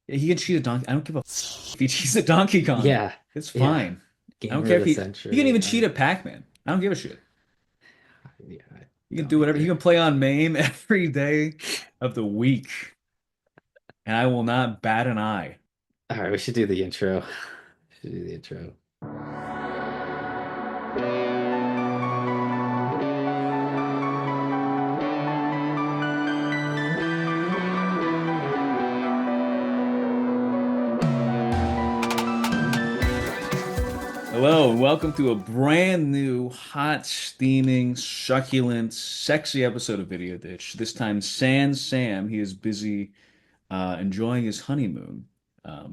He can cheat a donkey. I don't give a if he cheats a Donkey Kong. Yeah, It's yeah. fine. I don't Gamer care of if the he can century. even cheat at Pac-Man. I don't give a shit. Yeah, I He can don't do whatever. He either. can play on MAME every day of the week, and I will not bat an eye. All right, we should do the intro. Should do the intro. Hello, and welcome to a brand new, hot, steaming, succulent, sexy episode of Video Ditch. This time, Sans Sam, he is busy enjoying his honeymoon.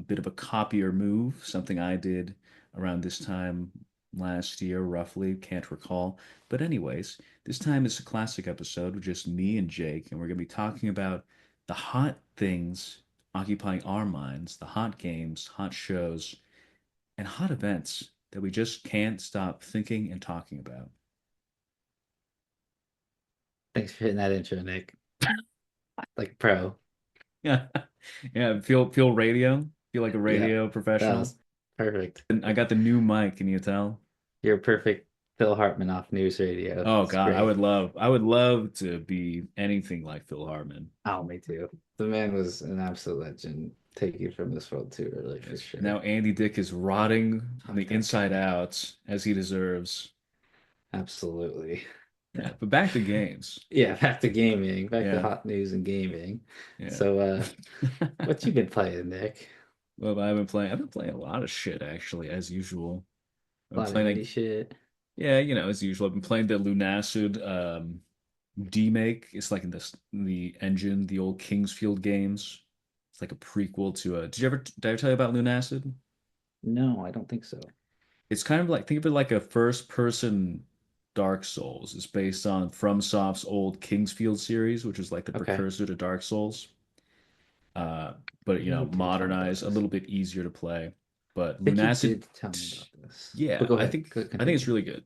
Bit of a copier move, something I did around this time last year, roughly, can't recall. But anyways, this time it's a classic episode with just me and Jake, and we're going to be talking about the hot things occupying our minds, the hot games, hot shows, and hot events that we just can't stop thinking and talking about. Thanks for hitting that intro, Nick. Like pro. Yeah, yeah. Feel radio. Feel like a Yeah, radio that professional. was perfect. And I got the new mic. Can you tell? You're a perfect Phil Hartman off News Radio. Oh It's God, great. I would love to be anything like Phil Hartman. Oh, me too. The man was an absolute legend. Take you from this world too early for Yes. sure. Now Andy Dick is rotting on Fuck the that inside guy. out as he deserves. Absolutely. Yeah, but back to games. Yeah, back to gaming, back to Yeah, hot news and gaming. yeah. So, what you been playing, Nick? Well, I've been playing a lot of shit actually, as usual. I've A been lot of playing indie like, shit. yeah, as usual. I've been playing the Lunacid demake. It's like in the engine, the old Kingsfield games. It's like a prequel to did I ever tell you about Lunacid? No, I don't think so. It's kind of like think of it like a first person Dark Souls. It's based on FromSoft's old Kingsfield series, which is like the Okay. precursor to Dark Souls. Uh, but I think you did tell me about modernized, a this. little bit easier to play. But I think you Lunacid, did tell me about this. But yeah, go ahead. Go I think it's continue. really good.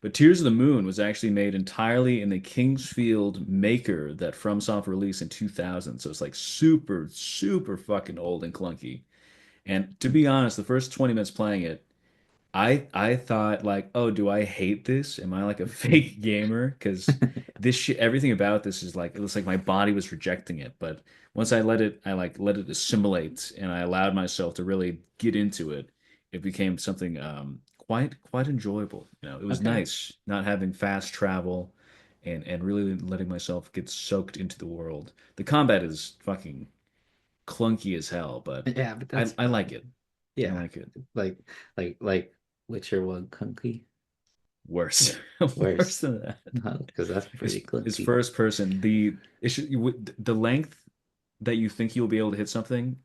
But Tears of the Moon was actually made entirely in the Kingsfield maker that FromSoft released in 2000. So it's like super, super fucking old and clunky. And to be honest, the first 20 minutes playing it, I thought like, oh, do I hate this? Am I like a fake gamer? Because this shit, everything about this is like it looks like my body was rejecting it. But once I like let it assimilate, and I allowed myself to really get into it, it became something quite enjoyable. It was Okay. nice not having fast travel, and really letting myself get soaked into the world. The combat is fucking clunky as hell, but Yeah, but that's I like fun. it. I Yeah. like it. Like like Witcher 1 clunky. Worse, worse Worse. than that. No, because that's It's pretty it's clunky. first person. The length that you think you'll be able to hit something,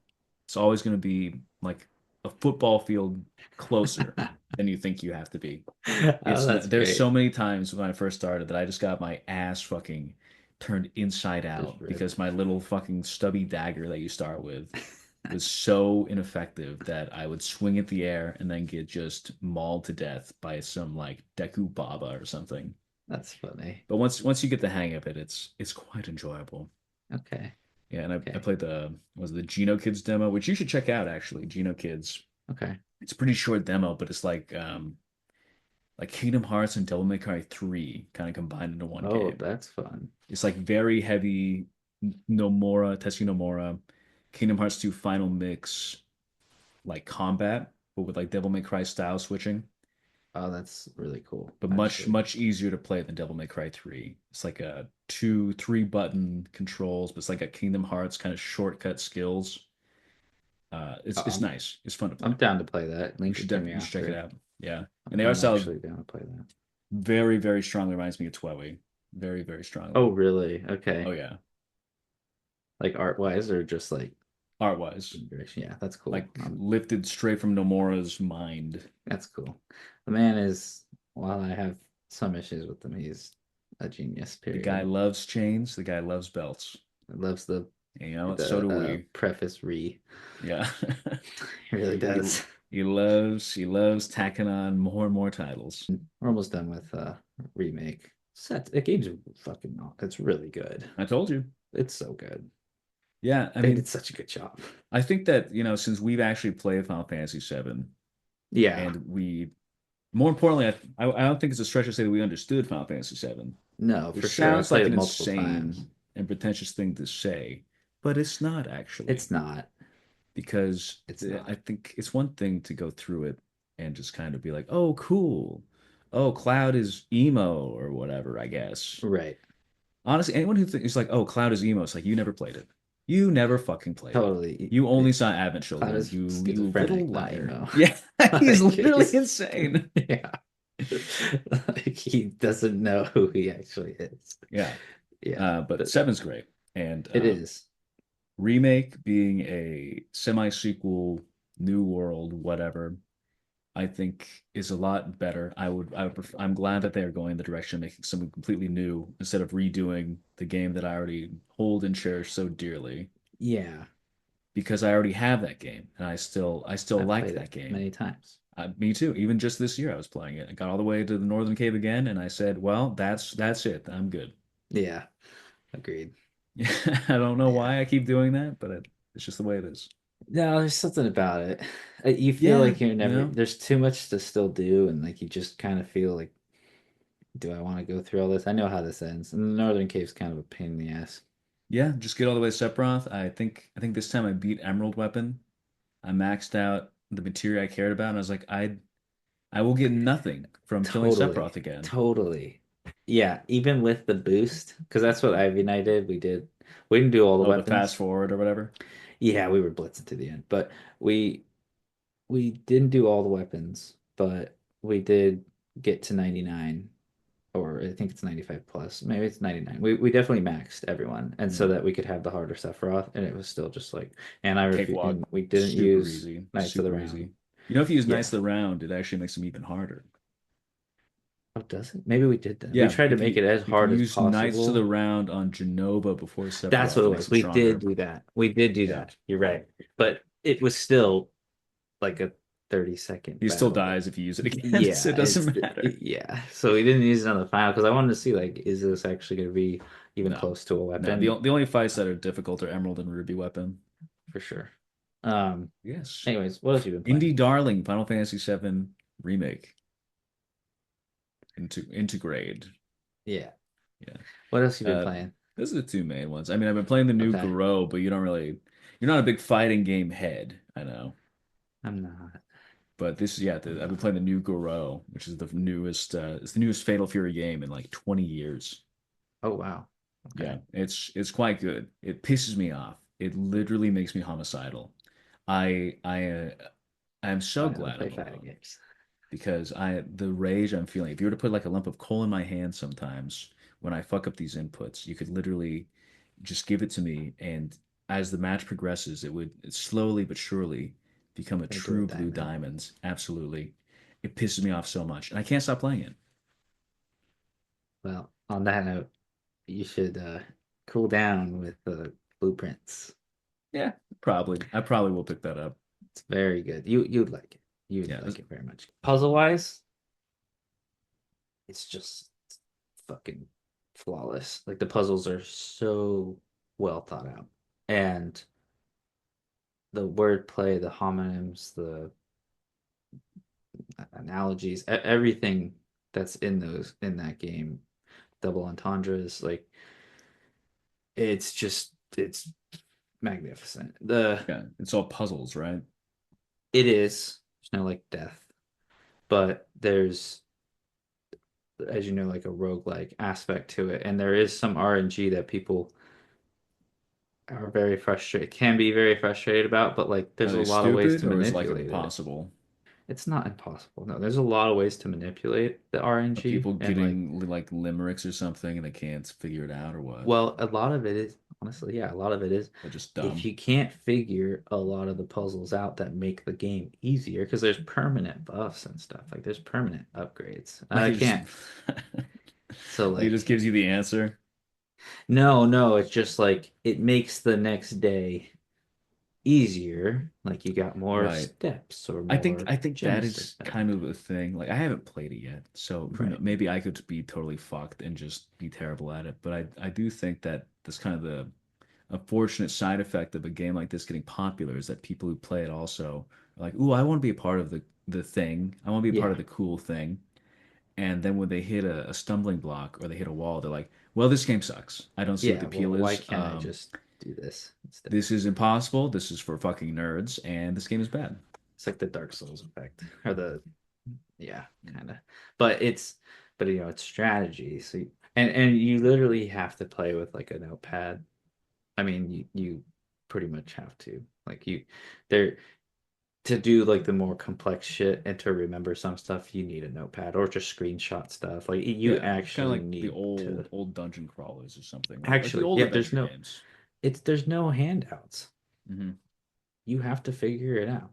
it's always going to be like a football field closer than you think you have to be. Oh, that's There's so great. many times when I first started that I just got my ass fucking turned inside Just out ripped. because my little fucking stubby dagger that you start with was so ineffective that I would swing at the air and then get just mauled to death by some like Deku Baba or something. That's funny. But once you get the hang of it, it's quite enjoyable. Okay. Yeah, and I Okay. played the Geno Kids demo, which you should check out actually. Geno Kids. Okay. It's a pretty short demo, but it's like Kingdom Hearts and Devil May Cry 3 kind of combined into one Oh, game. that's fun. It's like very heavy Nomura, Tetsuya Nomura, Kingdom Hearts 2 Final Mix like combat, but with like Devil May Cry style switching. Oh, that's really cool, But actually. much easier to play than Devil May Cry 3. It's like a two, three button controls, but it's like a Kingdom Hearts kind of shortcut skills. Oh, It's nice. It's fun to play. I'm down to play that. Link it to me You should check it after. out. Yeah, and the art I'm style actually down to play that. very strongly reminds me of Twelve. Very Oh, strongly. really? Oh Okay. yeah, Like art wise or just like art wise, integration? Yeah, that's cool. like lifted straight from Nomura's mind. That's cool. The man is, while I have some issues with him, he's a genius, The guy period. loves chains. The guy loves belts. Loves So the do we. preface re. Yeah. He really He does. he loves tacking on more and more titles. We're almost done with remake. Set the game's fucking it's really good. I told you. It's so good. Yeah, I They did mean, such a good job. I think that, since we've actually played Final Fantasy VII Yeah, and more importantly, I don't think it's a stretch to say that we understood Final Fantasy VII, no, for which sure. I sounds like played it an multiple times. insane and pretentious thing to say, but it's not actually, It's not. because It's not. I think it's one thing to go through it and just kind of be like, oh, cool. Oh, Cloud is emo or whatever, I guess. Right. Honestly, anyone who thinks like, oh, Cloud is emo, it's like you never played it. You never fucking played it. Totally. You only saw Advent Cloud Children. is You little schizophrenic, not liar. emo. Yeah, he's Like literally he's insane. yeah. Like he doesn't know who he actually is. Yeah. Yeah, But but Seven's great. And it is. remake being a semi-sequel, new world, whatever, I think is a lot better. I'm glad that they are going the direction of making something completely new instead of redoing the game that I already hold and cherish so dearly, Yeah, because I already have that game and I still I've like played it that game. many times. Me too. Even just this year, I was playing it. I got all the way to the Northern Cape again, and I said, "Well, that's it. I'm good." Yeah, agreed. I don't know Yeah. why I keep doing that, but it's just the way it is. No, there's something about it. You feel Yeah, like there's too much to still do, and like you just kind of feel like, do I want to go through all this? I know how this ends. And the Northern Cave's kind of a pain in the ass. yeah. Just get all the way to Sephiroth. I think this time I beat Emerald Weapon. I maxed out the materia I cared about, and I was like, I will get nothing from killing Totally. Sephiroth again. Totally. Yeah, even with the boost, because that's what Ivy and I did. We didn't do all the Oh, the fast weapons. forward or whatever. Yeah, we were blitzing to the end, but we we didn't do all the weapons, but we did get to 99, or I think it's 95 plus. Maybe it's 99. We definitely maxed everyone, and so Hmm. that we could have the harder Sephiroth, and it was still just like, and I refuse, Cakewalk. and we didn't Super use easy. Knights of the Super Round. easy. If you use Yeah. Knights of the Round, it actually makes them even harder. Oh, does it? Maybe we did that. We Yeah, tried to if make you it as if you hard as use Knights to the possible. Round on Genova before That's what Sephiroth, it it makes was. him We did stronger. do that. We did do Yeah. that. You're right. But it was still like a 30-second He still battle. dies if you use it against. Yeah, It doesn't matter. yeah. So we didn't use it on the final because I wanted to see like, is this actually going to be even No. close to a No, the, weapon? the only fights that are difficult are Emerald and Ruby weapon. For sure. Um. Yes. Anyways, what else you been playing? Indie Darling, Final Fantasy VII Remake, Integrade. Yeah. Yeah. What else you been Uh, playing? those are the two main ones. I mean, I've been playing the new Okay. Garou, but you're not a big fighting game head, I know. I'm not. But I'm I've been not. playing the new Garou, which is it's the newest Fatal Fury game in like 20 years. Oh wow. Okay. Yeah, it's quite good. It pisses me off. It literally makes me homicidal. I am so Why not glad play I'm fighting alone, games? because the rage I'm feeling. If you were to put like a lump of coal in my hand sometimes when I fuck up these inputs, you could literally just give it to me, and as the match progresses, it would slowly but surely become a Into a true blue diamond. diamond. Absolutely. It pisses me off so much, and I can't stop playing it. Well, on that note, you should cool down with the blueprints. Yeah, probably. I probably will pick that up. It's very good. You'd like it. You'd Yeah, like it very much. Puzzle wise, it's just fucking flawless. Like the puzzles are so well thought out. And the wordplay, the homonyms, the analogies, everything that's in that game, double entendres, like it's magnificent. yeah, it's all puzzles, right? It is. There's no like death, but there's, as you know, like a roguelike aspect to it. And there is some RNG that people are very frustrated, can be very frustrated about, but like Are there's a they lot of ways stupid to or is it like manipulate it. impossible? It's not impossible. No, there's a lot of ways to manipulate the Are RNG people and like, getting like limericks or something and they can't figure it out or what? well, a lot of it is honestly, yeah, a lot of it is They're just if dumb. you can't figure a lot of the puzzles out that make the game easier, because there's permanent buffs and stuff. Like there's permanent upgrades. Like I it just can't. So like it just like, gives you the answer. no, no, it's just like it makes the next day easier. Like you got more Right. steps or I more think that gems to is kind spend. of a thing. Like I haven't played it yet, so who knows? Right. Maybe I could be totally fucked and just be terrible at it. But I do think that that's kind of unfortunate side effect of a game like this getting popular is that people who play it also are like, "Ooh, I want to be a part of the thing. I want to be a part Yeah. of the cool thing." And then when they hit a stumbling block or they hit a wall, they're like, "Well, this game sucks. I don't see what the Yeah. Well, appeal why is. can't I just do this instead? This is impossible. This is for fucking nerds, and this game is bad." It's like the Dark Souls effect, or the yeah, kind of. But but it's strategy. So and you literally have to play with like a notepad. I mean, you pretty much have to like there to do like the more complex shit and to remember some stuff. You need a notepad or just screenshot stuff. Like you Yeah, it's kind of actually like the need to old dungeon crawlers or something, right? Like the actually old yeah. adventure games. There's no handouts. Hmm. You have to figure it out.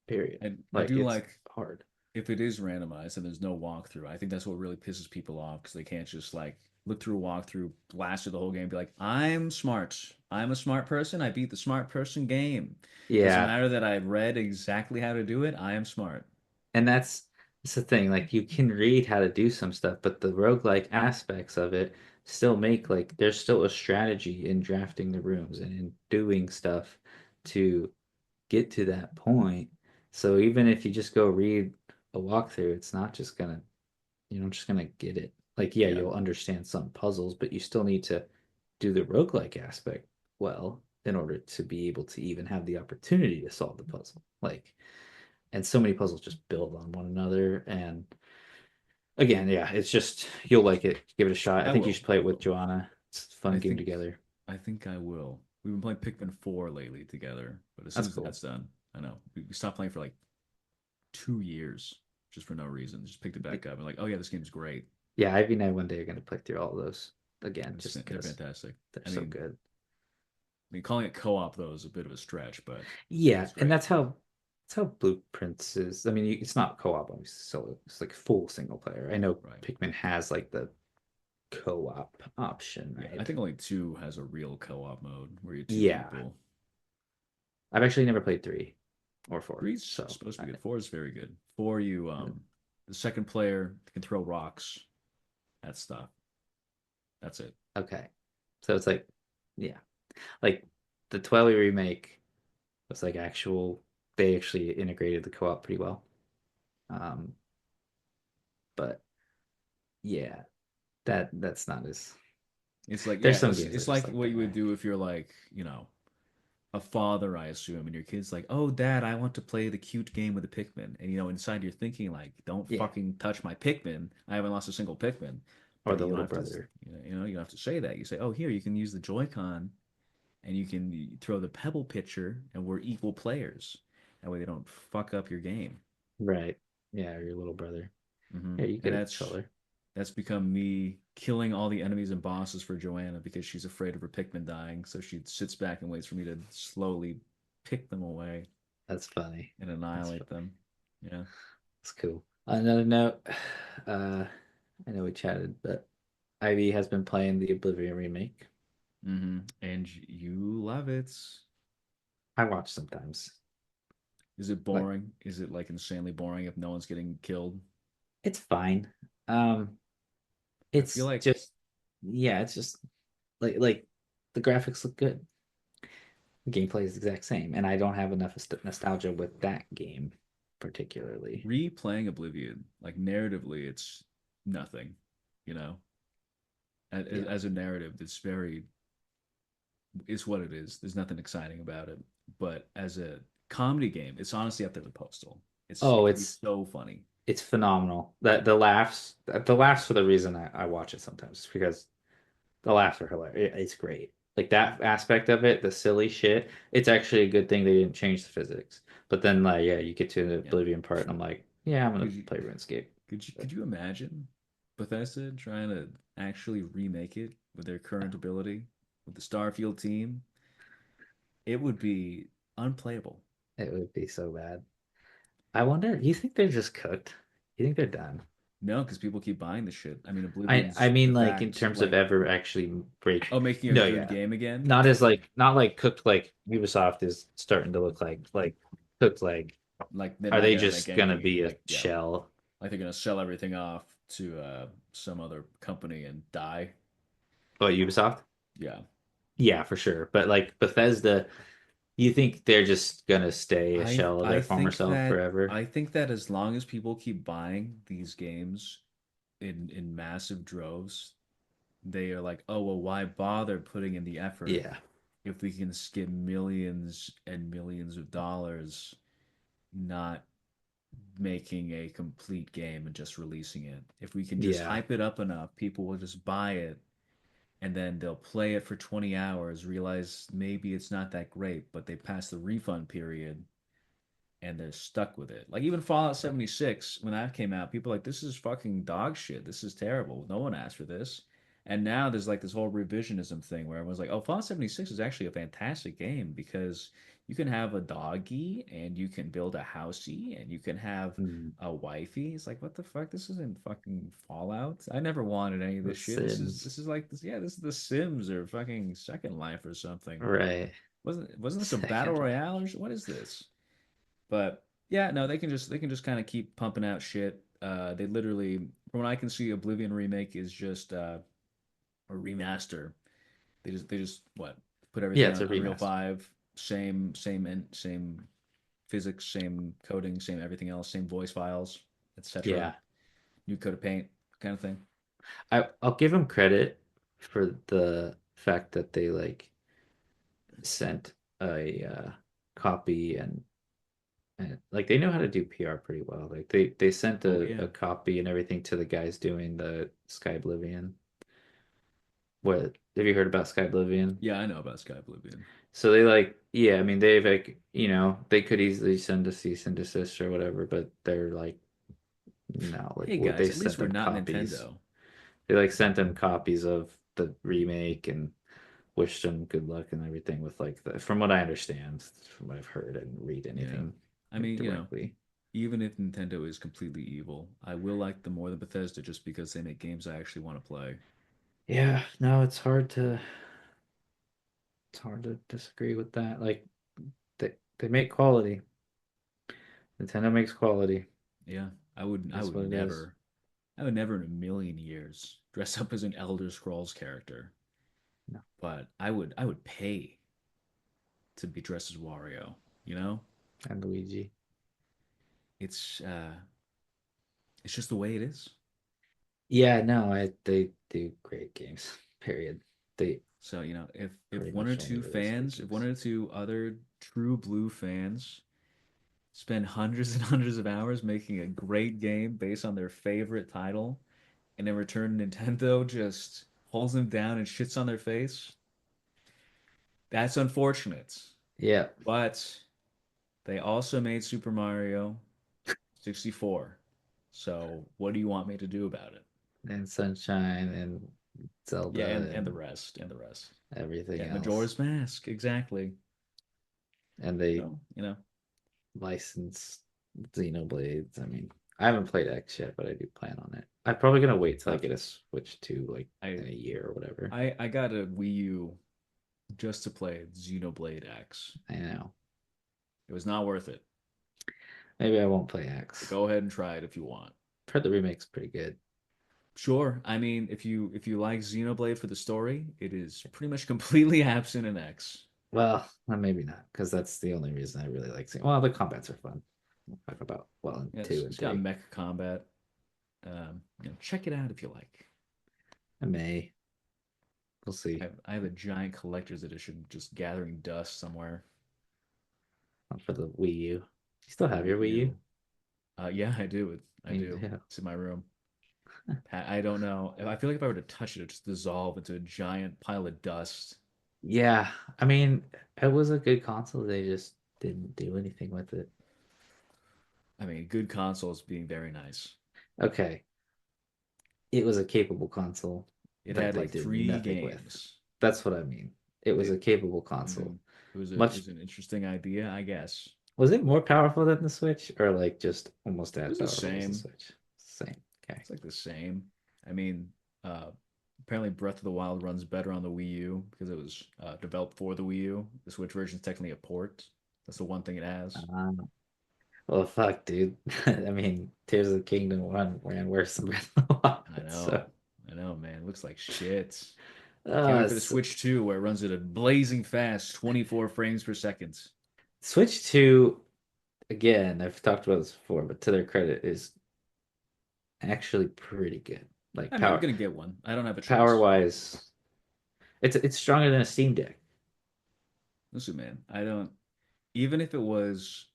Period. And I Like do it's like hard. if it is randomized and there's no walkthrough. I think that's what really pisses people off because they can't just like look through a walkthrough, blast through the whole game, be like, "I'm smart. I'm a smart person. I beat the smart person game. Doesn't Yeah, matter that I read exactly how to do it. I am smart." and that's the thing. Like you can read how to do some stuff, but the roguelike aspects of it still make like there's still a strategy in drafting the rooms and in doing stuff to get to that point. So even if you just go read a walkthrough, it's not just gonna you're not just gonna get it. Like, yeah, Yeah, you'll understand some puzzles, but you still need to do the roguelike aspect well in order to be able to even have the opportunity to solve the puzzle. Like, and so many puzzles just build on one another. And again, yeah, it's just you'll like it. Give it a shot. I I think you will. should play I it with will. Joanna. It's a fun I game think together. I think I will. We've been playing Pikmin 4 lately together, but as soon That's as cool. that's done, I know we stopped playing for like 2 years just for no reason. Just picked it back up and like, oh yeah, this game's great. Yeah, Ivy and I one day are gonna play through all of those again, just They're because fantastic. they're I so mean, good. calling it co-op though is a bit of a stretch, but Yeah, it's and great. that's how Blueprints is. I mean, it's not co-op, obviously, so it's like full single player. I know Right. Pikmin has like the co-op option, Yeah, I right? think only two has a real co-op mode where you're two Yeah, people. I've actually never played three or four, Three's so supposed to be good. Four is very good. Four, you the second player can throw rocks at stuff. That's it. okay. So it's like, yeah, like the Twilight remake was like actual. They actually integrated the co-op pretty well. Um, but yeah, that's not as. It's like There's yeah, some games that it's are just like like what you would that. do if you're like, a father, I assume, and your kid's like, "Oh, Dad, I want to play the cute game with the Pikmin." And inside you're thinking like, "Don't Yeah, fucking touch my Pikmin. I haven't lost a single Pikmin." or But the you don't little have to, brother. you don't have to say that. You say, "Oh, here, you can use the Joy-Con and you can throw the Pebble pitcher, and we're equal players." That way they don't fuck up your game. Right. Yeah, or your little brother. Hmm. Yeah, you And get a that's controller. that's become me killing all the enemies and bosses for Joanna because she's afraid of her Pikmin dying. So she sits back and waits for me to slowly pick them away That's funny. and That's annihilate funny. them. Yeah. That's cool. Another note, uh, I know we chatted, but Ivy has been playing the Oblivion remake. And you love it. I watch sometimes. Is it Like boring? Is it like insanely boring if no one's getting killed? it's fine. I feel It's like just yeah, it's just like the graphics look good. The gameplay is the exact same, and I don't have enough nostalgia with that game particularly. replaying Oblivion, like narratively, it's nothing. You know, Yeah. as a narrative, it's very is what it is. There's nothing exciting about it. But as a comedy game, it's honestly up there with Postal. Oh, It can be so funny. it's phenomenal. That the laughs for the reason I watch it sometimes. It's because the laughs are hilarious. It's great. Like that aspect of it, the silly shit. It's actually a good thing they didn't change the physics. But then, like, yeah, you get to the Yeah. Oblivion part, and I'm like, yeah, I'm gonna Could you play RuneScape. But could you imagine Bethesda trying to actually remake it with their current ability with the Starfield team? It would be unplayable. it would be so bad. I wonder. You think they're just cooked? You think they're done? No, because people keep buying the shit. I mean, I Oblivion's mean, the like in fact. terms of Like, ever actually break. oh, making a No, good yeah, game again. not like cooked. Like Ubisoft is starting to look like cooked. Like, Like, they're are not they gonna make just gonna anything. be a Like, yeah, shell? like they're gonna sell everything off to some other company and die. Oh, Ubisoft? Yeah, Yeah, for sure. But like Bethesda, you think they're just gonna stay a shell of their former self forever? I think that as long as people keep buying these games in massive droves, they are like, oh well, why bother putting in the effort Yeah. if we can skip millions and millions of dollars not making a complete game and just releasing it. If we can just Yeah. hype it up enough, people will just buy it and then they'll play it for 20 hours, realize maybe it's not that great, but they pass the refund period and they're stuck with it. Like even Fallout 76, when that came out, people were like, this is fucking dog shit. This is terrible. No one asked for this. And now there's like this whole revisionism thing where everyone's like, oh, Fallout 76 is actually a fantastic game because you can have a doggy and you can build a housey and you can have Mm. a wifey. It's like, what the fuck? This isn't fucking Fallout. I never wanted any of The this shit. Sims. This is like this, yeah, this is The Sims or fucking Second Life or something. Right. Wasn't this a battle Second Life. royale or what is this? But yeah, no, they can just kind of keep pumping out shit. They literally, from what I can see, Oblivion remake is just a remaster. They just what put Yeah, everything it's on a Unreal remaster. 5, same physics, same coding, same everything else, same voice files, etc. Yeah. New code of paint kind of thing. I'll give them credit for the fact that they like sent a copy and like they know how to do PR pretty well. Like they sent Oh a yeah, copy and everything to the guys doing the Sky Oblivion. What have you heard about Sky Oblivion? yeah, I know about Sky Oblivion. So they like, yeah, I mean, they've like, they could easily send a cease and desist or whatever, but they're like, no, like Hey what they guys, at sent least we're them not copies. Nintendo. They like sent them copies of the remake and wished them good luck and everything with like from what I understand, from what I've heard and read Yeah, anything I mean, directly. even if Nintendo is completely evil, I will like them more than Bethesda just because they make games I actually want to play. Yeah, no, it's hard to disagree with that. Like they make quality. Nintendo makes quality. Yeah, That's what it is. I would never in a million years dress up as an Elder Scrolls character, No. but I would pay to be dressed as Wario. You know, And Luigi. it's uh, it's just the way it is. Yeah, no, they do great games. Period. They So if pretty one or much only two release good fans, if one games. or two other true blue fans spend hundreds and hundreds of hours making a great game based on their favorite title, and in return, Nintendo just holds them down and shits on their face. That's unfortunate. Yeah, But they also made Super Mario 64. So what do you want me to do about it? and Sunshine and Yeah, Zelda and the and rest, and the rest. everything Yeah, else. Majora's Mask, exactly. And they So, license Xenoblades. I mean, I haven't played X yet, but I do plan on it. I'm probably gonna wait till I I've get a Switch 2 like I in a year or whatever. I got a Wii U just to play Xenoblade X. I know. It was not worth it. Maybe I won't play But X. go ahead and try it if you want. I've heard the remake's pretty good. Sure. I mean, if you like Xenoblade for the story, it is pretty much completely absent in X. Well, maybe not, because that's the only reason I really like seeing. Well, the combats are fun. We'll talk about in Yeah, two and it's got three. mech combat. Check it out if you like. I may. We'll see. I have a giant collector's edition just gathering dust somewhere For the Wii U. You still for the have your Wii Wii U? U. Yeah, I do. I You do. do. It's in my room. I don't know. I feel like if I were to touch it, it'd just dissolve into a giant pile of dust. Yeah, I mean, it was a good console. They just didn't do anything with it. I mean, good consoles being very nice. Okay, it was a capable console It that had they like did three nothing with. games. That's what I mean. It was They a capable hmm console. it Much was an interesting idea, I guess. was it more powerful than the Switch, or like just almost It as was the powerful as the same. Switch? Same. Okay. It's like the same. I mean, uh, apparently Breath of the Wild runs better on the Wii U because it was developed for the Wii U. The Switch version is technically a port. That's the one thing it has. Well, fuck, dude. I mean, Tears of the Kingdom one ran worse than Breath of the Wild. So I know, man. It looks like shit. Can't wait for the S Switch 2 where it runs at a blazing fast 24 frames per second. Switch 2, again, I've talked about this before, but to their credit, is actually pretty good. Like I mean, I'm gonna get one. I don't have a power choice. wise, it's stronger than a Steam Deck. Listen, man, I don't. Even if it was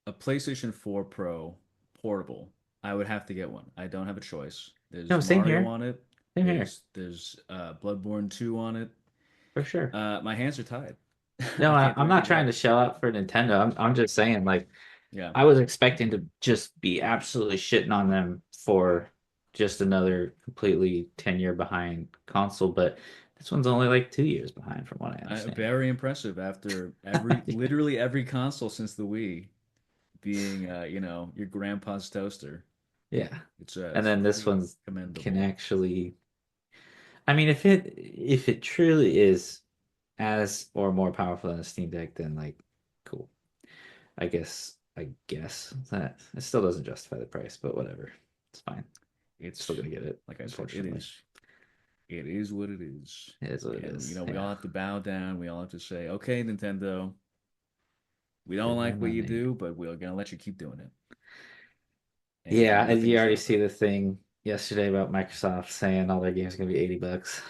a PlayStation 4 Pro portable, I would have to get one. I don't have a choice. No, There's same Mario here. on it. Same here, There's Bloodborne 2 on it. for sure. My hands are tied. No, I can't do I'm not anything trying to else. shell out for Nintendo. I'm just saying, like, Yeah. I was expecting to just be absolutely shitting on them for just another completely 10-year behind console, but this one's only like 2 years behind from what I understand. Very impressive after literally every console since the Wii being, your grandpa's toaster. Yeah. And It's then this pretty one's can commendable. actually, I mean, if it truly is as or more powerful than a Steam Deck, then like cool. I guess that it still doesn't justify the price, but whatever. It's fine. Still It's gonna get it, like I said, unfortunately. it is what it is. It is what it And is. we all Yeah. have to bow down. We all have to say, okay, Nintendo, we don't For my like what you money. do, but we're gonna let you keep doing it. And Yeah, and nothing you can already stop see it. the thing yesterday about Microsoft saying all their games are gonna be $80.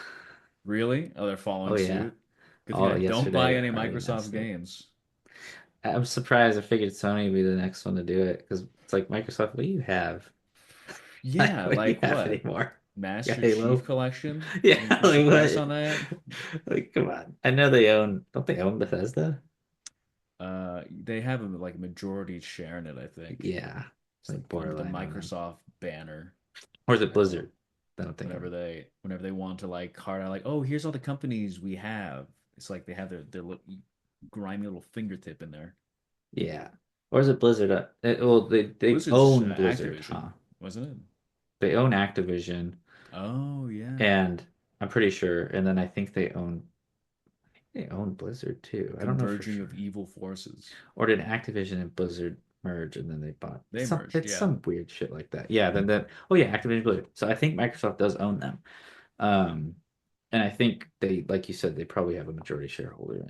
Really? Oh, they're Oh following yeah. suit. Good thing Oh, I don't buy yesterday any already Microsoft announced it. games. I'm surprised. I figured Sony would be the next one to do it because it's like Microsoft, what do you have? Like, Yeah, what do you like have what? anymore? You got Master Chief Halo? Collection? Yeah, Increase the like price what? on that? Like, come on. I know don't they own Bethesda? They have a like majority share in it, I think. Yeah, It's like under the borderline on them. Microsoft banner. Or is it So Blizzard? I don't think I'm. whenever they want to like card out like, oh, here's all the companies we have. It's like they have their little grimy little fingertip in there. Yeah. Or is it Blizzard? Well, they Blizzard's own Blizzard, Activision, huh? wasn't it? They own Activision, Oh yeah, and I'm pretty sure. And then I think they own Blizzard too. I don't know for converging of sure. evil forces. Or did Activision and Blizzard merge and then they bought They some? merged, It's yeah. some weird shit like that. Yeah. Then oh yeah, Activision Blizzard. So I think Microsoft does own them. Um, and I think they, like you said, they probably have a majority shareholder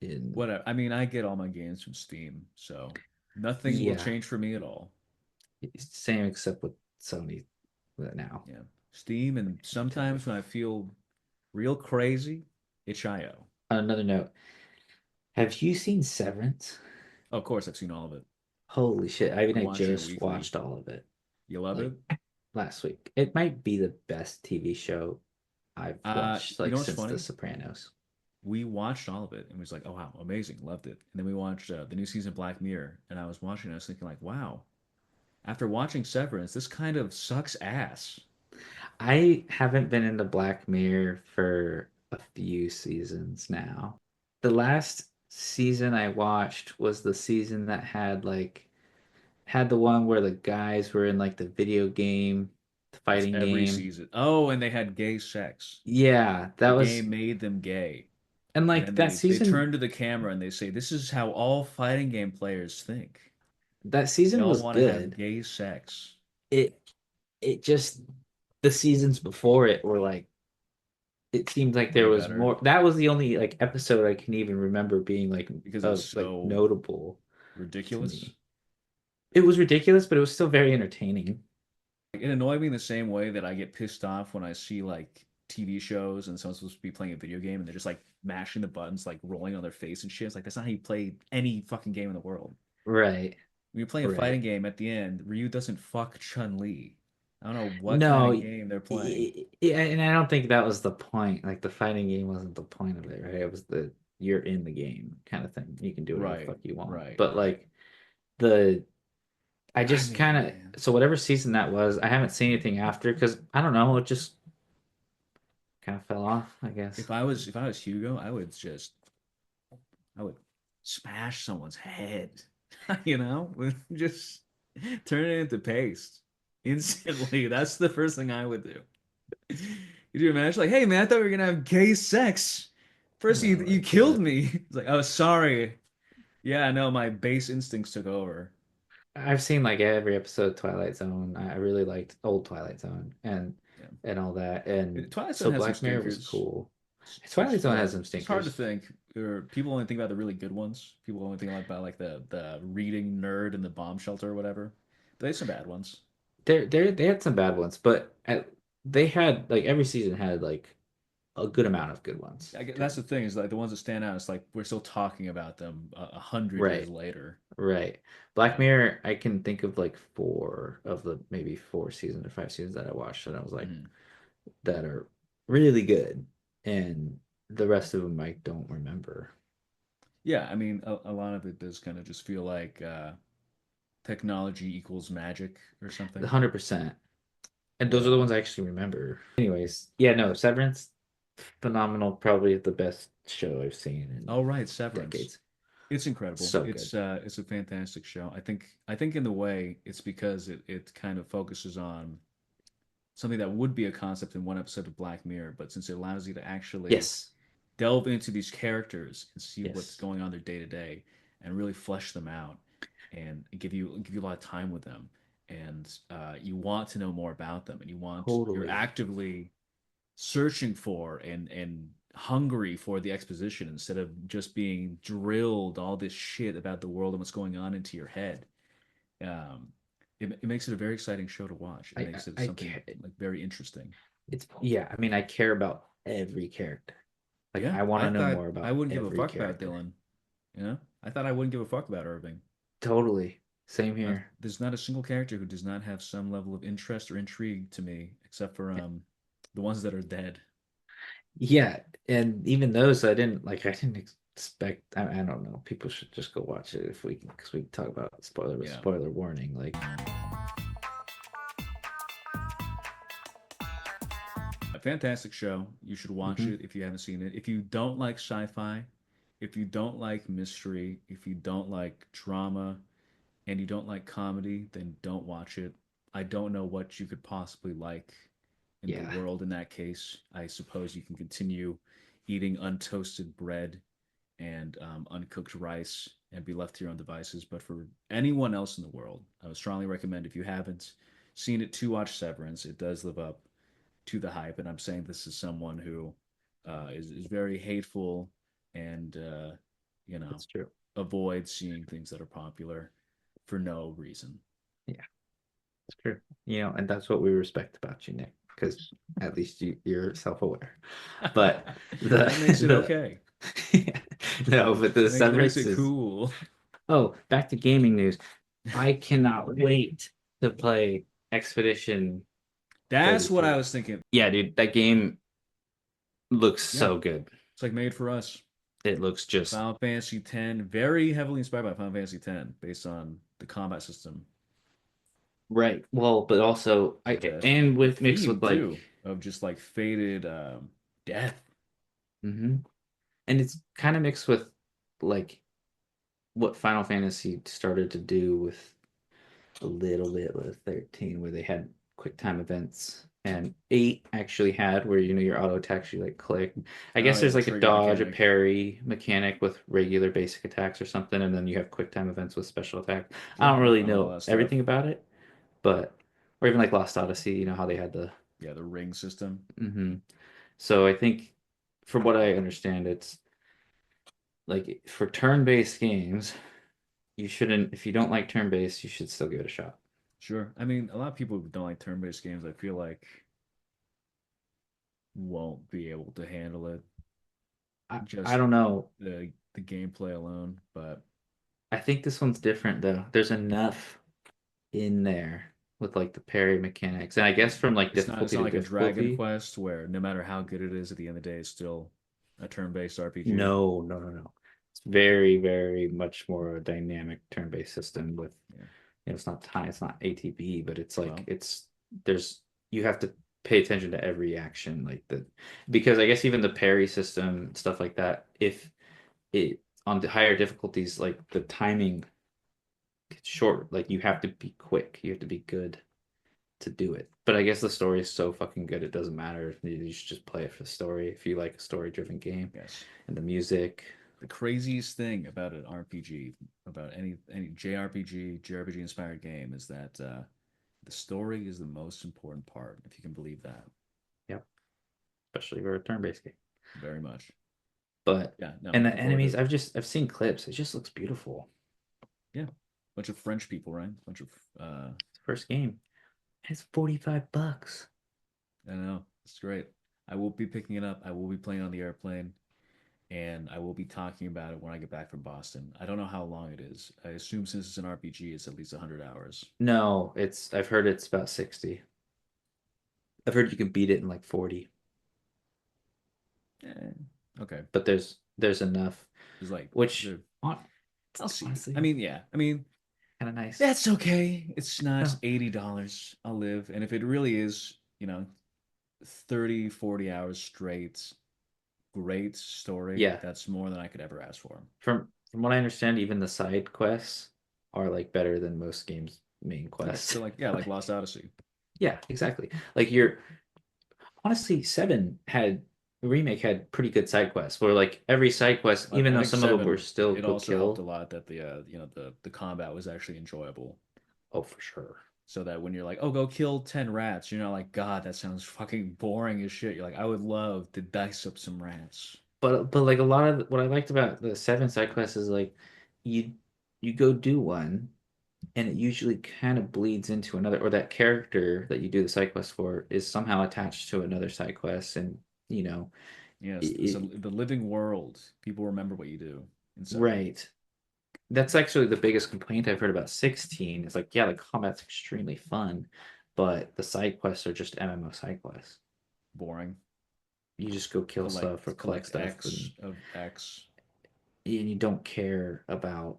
in. Whatever. I mean, I get all my games from Steam, so nothing will Yeah, change for me at all. same except with Sony now. Yeah, Steam, and Nintendo. sometimes when I feel real crazy, itch.io. On another note, have you seen Severance? Oh, of course, I've seen all of it. Holy shit! I mean, I'm I watching it just weekly. watched all of it You love like it? last week. It might be the best TV show I've watched You like know what's since The funny? Sopranos. We watched all of it and was like, oh wow, amazing, loved it. And then we watched the new season of Black Mirror, and I was watching, I was thinking like, wow, after watching Severance, this kind of sucks ass. I haven't been into Black Mirror for a few seasons now. The last season I watched was the season that had the one where the guys were in like the video game, the That's fighting every game. season. Oh, and they had gay sex. Yeah, that The was game made them gay. and And like then that they season turn to the camera and they say, this is how all fighting game players think. that They season all was want to have good. gay sex. It it just the seasons before it were like it seemed like there Way was better more. That was the only like episode I can even remember being like because it was of like so notable to ridiculous. me. It was ridiculous, but it was still very entertaining. Like, it annoyed me in the same way that I get pissed off when I see like TV shows and someone's supposed to be playing a video game and they're just like mashing the buttons, like rolling on their face and shit. It's like that's not how you play any fucking game in the world. Right, When you're playing a right. fighting game, at the end, Ryu doesn't fuck Chun-Li. I don't know what kind No, of game they're playing. yeah, and I don't think that was the point. Like the fighting game wasn't the point of it, right? It was the you're in the game kind of thing. You can do whatever the Right, fuck you want. right. But like the I I just kind mean, of man, so whatever season that was, I haven't seen anything after because I don't know, it just kind of fell off, I guess. if I was Hugo, I would smash someone's head, just turn it into paste instantly. That's the first thing I would do. Could you imagine, like, hey man, I thought we were gonna have gay sex. First, Oh you my killed God. me. It's like, oh, sorry. Yeah, no, my base instincts took over. I've seen like every episode of Twilight Zone. I really liked old Twilight Zone, and Yeah. and all that. And Twilight Zone so has some Black Mirror was stinkers. cool. It's Twilight Zone has some it's hard to stinkers. think. People only think about the really good ones. People only think about like the reading nerd and the bomb shelter or whatever. But there's some bad ones. They had some bad ones, but they had like every season had like a good amount of good ones That's too. the thing is like the ones that stand out. It's like we're still talking about them 100 years Right, later. right. Black Um, Mirror, I can think of like four of the maybe four seasons or five seasons that I watched, and I was like, mhm. that are really good, and the rest of them I don't remember. Yeah, I mean a lot of it does kind of just feel like technology equals magic or something. 100%. And But those are the ones I actually remember. Anyways, yeah, no, Severance, phenomenal, probably the best show I've seen in oh right, Severance. decades. It's incredible. So good. It's a fantastic show. I think in the way it's because it kind of focuses on something that would be a concept in one episode of Black Mirror, but since it allows you to actually Yes, delve into these characters and see what's yes, going on their day to day and really flesh them out and give you a lot of time with them and you want to know more about them and you're totally. actively searching for and hungry for the exposition instead of just being drilled all this shit about the world and what's going on into your head. Um, it makes it a very exciting show to watch. It makes it I something care. like very interesting. It's yeah. I mean, I care about every character. Like Yeah, I want I to know thought more I about wouldn't give a every fuck about character. Dylan. You know, I thought I wouldn't give a fuck about Irving. Totally. Same here. There's not a single character who does not have some level of interest or intrigue to me, except for the ones that are dead. Yeah, and even those I didn't like. I didn't expect. I don't know. People should just go watch it if we can, because we talk about spoiler with Yeah, spoiler warning. Like, a fantastic show. You should watch mhm. it if you haven't seen it. If you don't like sci-fi, if you don't like mystery, if you don't like drama, and you don't like comedy, then don't watch it. I don't know what you could possibly like in the Yeah, world in that case. I suppose you can continue eating untoasted bread and uncooked rice and be left to your own devices. But for anyone else in the world, I would strongly recommend if you haven't seen it to watch Severance. It does live up to the hype, and I'm saying this is someone who is very hateful and you know that's true. avoids seeing things that are popular for no reason. Yeah, it's true. And that's what we respect about you, Nick, because at least you're self-aware. But the That makes it the okay. no, but the That makes severance it is. cool. Oh, back to gaming news. I cannot wait to play Expedition That's what I 33. was thinking. Yeah, dude, that game looks Yeah, so good. it's like made for us. It looks just Final Fantasy X, very heavily inspired by Final Fantasy X, based on the combat system right. Well, but also and the and with mixed theme with like too of just like faded death. mhm. And it's kind of mixed with like what Final Fantasy started to do with a little bit with 13 where they had quick time events and 8 actually had where your auto attacks you like click. I Oh guess yeah, there's the like a trigger dodge, a mechanic. parry mechanic with regular basic attacks or something, and then you have quick time events with special attack. I Yeah, don't I really found all know that stuff. everything about it, but or even like Lost Odyssey, how they had the Yeah, the ring system. hmm. So I think from what I understand, it's like for turn-based games, you shouldn't if you don't like turn-based, you should still give it a shot. Sure. I mean, a lot of people who don't like turn-based games, I feel like won't be able to handle it I just don't know. the gameplay alone, but I think this one's different though. There's enough in there with like the parry mechanics. And I guess from like it's difficulty not to like a Dragon difficulty. Quest where no matter how good it is at the end of the day, it's still a turn-based RPG. No, no, no, no. It's very, very much more a dynamic turn-based system with, Yeah. it's not time, it's not ATB, but it's like Well, there's you have to pay attention to every action like the because I guess even the parry system, stuff like that, if it on the higher difficulties, like the timing gets short, like you have to be quick, you have to be good to do it. But I guess the story is so fucking good, it doesn't matter. You should just play it for the story if you like a story-driven game yes. and the music. The craziest thing about an RPG, about any JRPG, JRPG inspired game, is that The story is the most important part, if you can believe that. Yep, especially for a turn-based game. Very much. But Yeah, no, I'm and the looking forward to enemies, it. I've seen clips. It just looks beautiful. Yeah. Bunch of French people, right? Bunch of It's the first game. It's $45. I don't know. It's great. I will be picking it up. I will be playing on the airplane, and I will be talking about it when I get back from Boston. I don't know how long it is. I assume since it's an RPG, it's at least 100 hours. No, I've heard it's about 60. I've heard you can beat it in like 40, Eh, okay. but there's enough, It's like which the it's I'll see. I honestly mean, yeah. I mean, kind of nice. that's okay. It's not No, $80. I'll live. And if it really is, 30, 40 hours straight, great story, yeah. that's more than I could ever ask for. From what I understand, even the side quests are like better than most games' main Okay. So quests. like yeah, like Lost Odyssey. Yeah, exactly. Like you're honestly, Seven had the remake had pretty good side quests where like every side quest, even I though think some of them were seven. still It quick also helped a kill. lot that the combat was actually enjoyable. Oh, for sure. So that when you're like, oh, go kill 10 rats, you're not like, God, that sounds fucking boring as shit. You're like, I would love to dice up some rats. But like a lot of what I liked about the Seven side quests is like you you go do one and it usually kind of bleeds into another, or that character that you do the side quest for is somehow attached to another side quest, and you know, Yes, it's it, the living world. People remember what you do in seven. right. That's actually the biggest complaint I've heard about 16 is like, yeah, the combat's extremely fun, but the side quests are just MMO side quests. Boring. You just go kill stuff or collect Collect stuff, X of X. and you don't care about